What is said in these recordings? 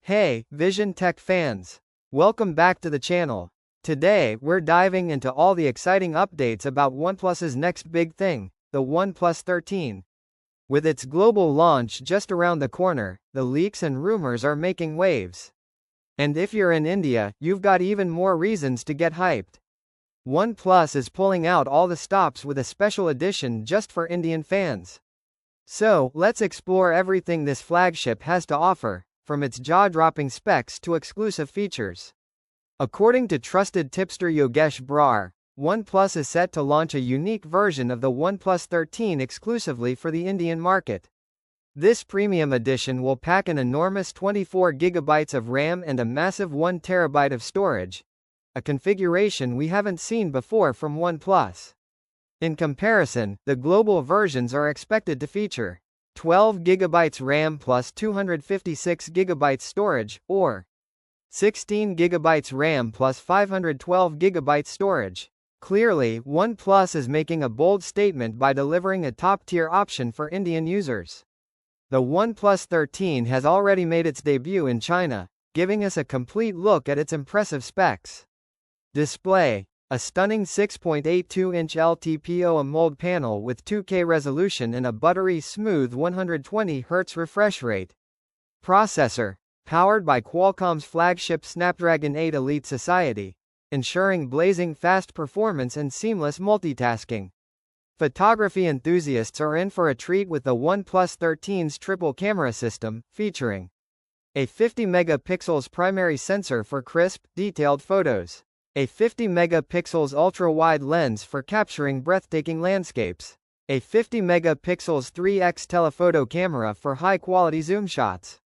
Hey, Vision Tech fans! Welcome back to the channel. Today, we're diving into all the exciting updates about OnePlus's next big thing, the OnePlus 13. With its global launch just around the corner, the leaks and rumors are making waves. And if you're in India, you've got even more reasons to get hyped. OnePlus is pulling out all the stops with a special edition just for Indian fans. So, let's explore everything this flagship has to offer, from its jaw-dropping specs to exclusive features. According to trusted tipster Yogesh Brar, OnePlus is set to launch a unique version of the OnePlus 13 exclusively for the Indian market. This premium edition will pack an enormous 24GB of RAM and a massive 1TB of storage, a configuration we haven't seen before from OnePlus. In comparison, the global versions are expected to feature 12GB RAM plus 256GB storage, or 16GB RAM plus 512GB storage. Clearly, OnePlus is making a bold statement by delivering a top-tier option for Indian users. The OnePlus 13 has already made its debut in China, giving us a complete look at its impressive specs. Display: a stunning 6.82-inch LTPO AMOLED panel with 2K resolution and a buttery smooth 120Hz refresh rate. Processor: powered by Qualcomm's flagship Snapdragon 8 Elite Society, ensuring blazing fast performance and seamless multitasking. Photography enthusiasts are in for a treat with the OnePlus 13's triple camera system, featuring a 50-megapixels primary sensor for crisp, detailed photos, a 50-megapixels ultra-wide lens for capturing breathtaking landscapes, a 50-megapixels 3x telephoto camera for high-quality zoom shots.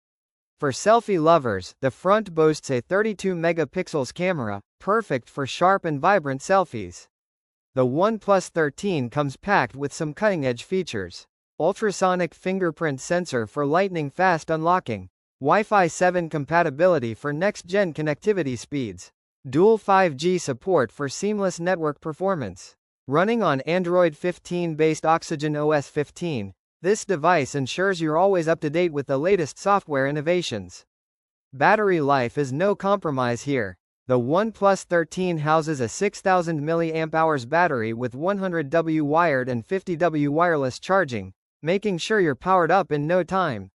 For selfie lovers, the front boasts a 32-megapixels camera, perfect for sharp and vibrant selfies. The OnePlus 13 comes packed with some cutting-edge features: ultrasonic fingerprint sensor for lightning-fast unlocking, Wi-Fi 7 compatibility for next-gen connectivity speeds, dual 5G support for seamless network performance. Running on Android 15-based Oxygen OS 15, this device ensures you're always up to date with the latest software innovations. Battery life is no compromise here. The OnePlus 13 houses a 6000 mAh battery with 100W wired and 50W wireless charging, making sure you're powered up in no time.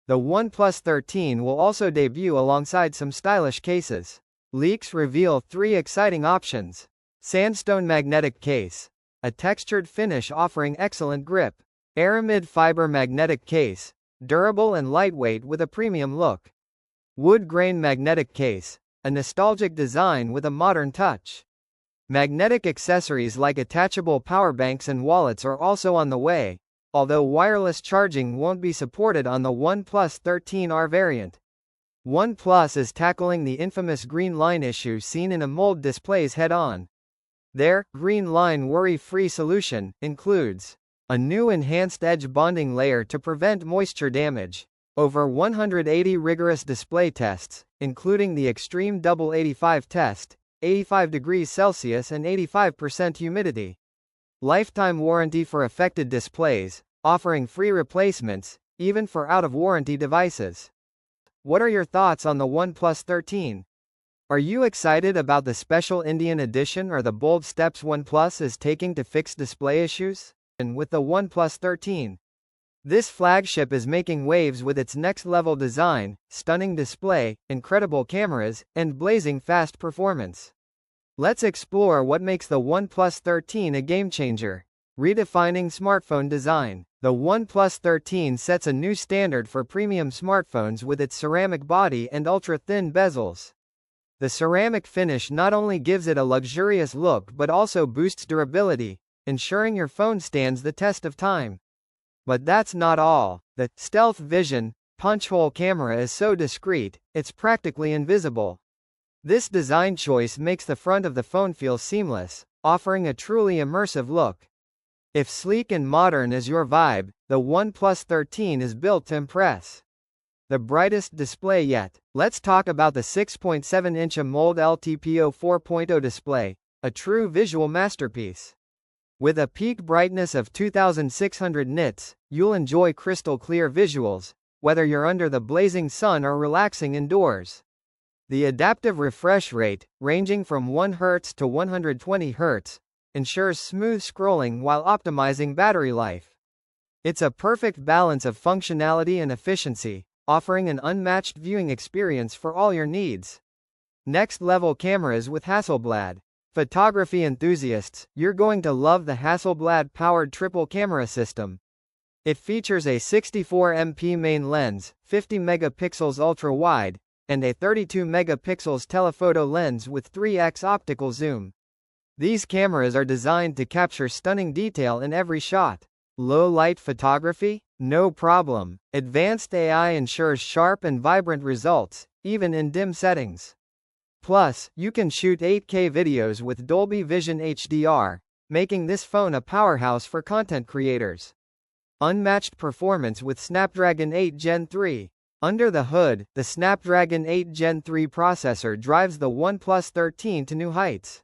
The OnePlus 13 will also debut alongside some stylish cases. Leaks reveal 3 exciting options: sandstone magnetic case, a textured finish offering excellent grip; aramid fiber magnetic case, durable and lightweight with a premium look; wood grain magnetic case, a nostalgic design with a modern touch. Magnetic accessories like attachable power banks and wallets are also on the way, although wireless charging won't be supported on the OnePlus 13R variant. OnePlus is tackling the infamous green line issue seen in AMOLED displays head-on. Their green line worry-free solution includes a new enhanced edge bonding layer to prevent moisture damage, over 180 rigorous display tests, including the extreme double 85 test, 85 degrees Celsius and 85% humidity. Lifetime warranty for affected displays, offering free replacements, even for out-of-warranty devices. What are your thoughts on the OnePlus 13? Are you excited about the special Indian edition or the bold steps OnePlus is taking to fix display issues? And with the OnePlus 13, this flagship is making waves with its next-level design, stunning display, incredible cameras, and blazing fast performance. Let's explore what makes the OnePlus 13 a game-changer. Redefining smartphone design. The OnePlus 13 sets a new standard for premium smartphones with its ceramic body and ultra-thin bezels. The ceramic finish not only gives it a luxurious look but also boosts durability, ensuring your phone stands the test of time. But that's not all. The Stealth Vision punch-hole camera is so discreet, it's practically invisible. This design choice makes the front of the phone feel seamless, offering a truly immersive look. If sleek and modern is your vibe, the OnePlus 13 is built to impress. The brightest display yet. Let's talk about the 6.7-inch AMOLED LTPO 4.0 display, a true visual masterpiece. With a peak brightness of 2600 nits, you'll enjoy crystal clear visuals, whether you're under the blazing sun or relaxing indoors. The adaptive refresh rate, ranging from 1 Hz to 120 Hz, ensures smooth scrolling while optimizing battery life. It's a perfect balance of functionality and efficiency, offering an unmatched viewing experience for all your needs. Next-level cameras with Hasselblad. Photography enthusiasts, you're going to love the Hasselblad-powered triple camera system. It features a 64MP main lens, 50 megapixels ultra-wide, and a 32 megapixels telephoto lens with 3x optical zoom. These cameras are designed to capture stunning detail in every shot. Low-light photography? No problem. Advanced AI ensures sharp and vibrant results, even in dim settings. Plus, you can shoot 8K videos with Dolby Vision HDR, making this phone a powerhouse for content creators. Unmatched performance with Snapdragon 8 Gen 3. Under the hood, the Snapdragon 8 Gen 3 processor drives the OnePlus 13 to new heights.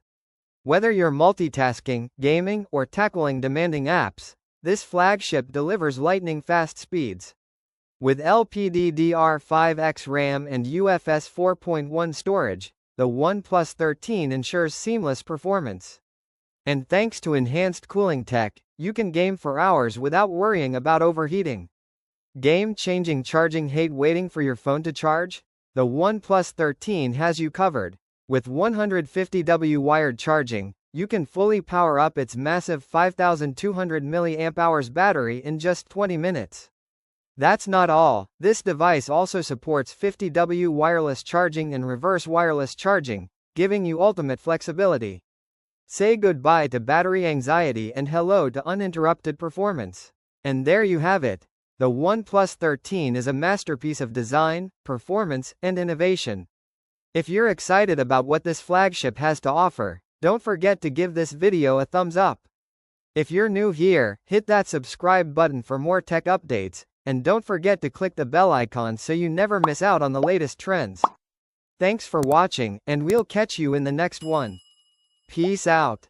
Whether you're multitasking, gaming, or tackling demanding apps, this flagship delivers lightning-fast speeds. With LPDDR5X RAM and UFS 4.1 storage, the OnePlus 13 ensures seamless performance. And thanks to enhanced cooling tech, you can game for hours without worrying about overheating. Game-changing charging. Hate waiting for your phone to charge? The OnePlus 13 has you covered. With 150W wired charging, you can fully power up its massive 5200 mAh battery in just 20 minutes. That's not all, this device also supports 50W wireless charging and reverse wireless charging, giving you ultimate flexibility. Say goodbye to battery anxiety and hello to uninterrupted performance. And there you have it. The OnePlus 13 is a masterpiece of design, performance, and innovation. If you're excited about what this flagship has to offer, don't forget to give this video a thumbs up. If you're new here, hit that subscribe button for more tech updates, and don't forget to click the bell icon so you never miss out on the latest trends. Thanks for watching, and we'll catch you in the next one. Peace out.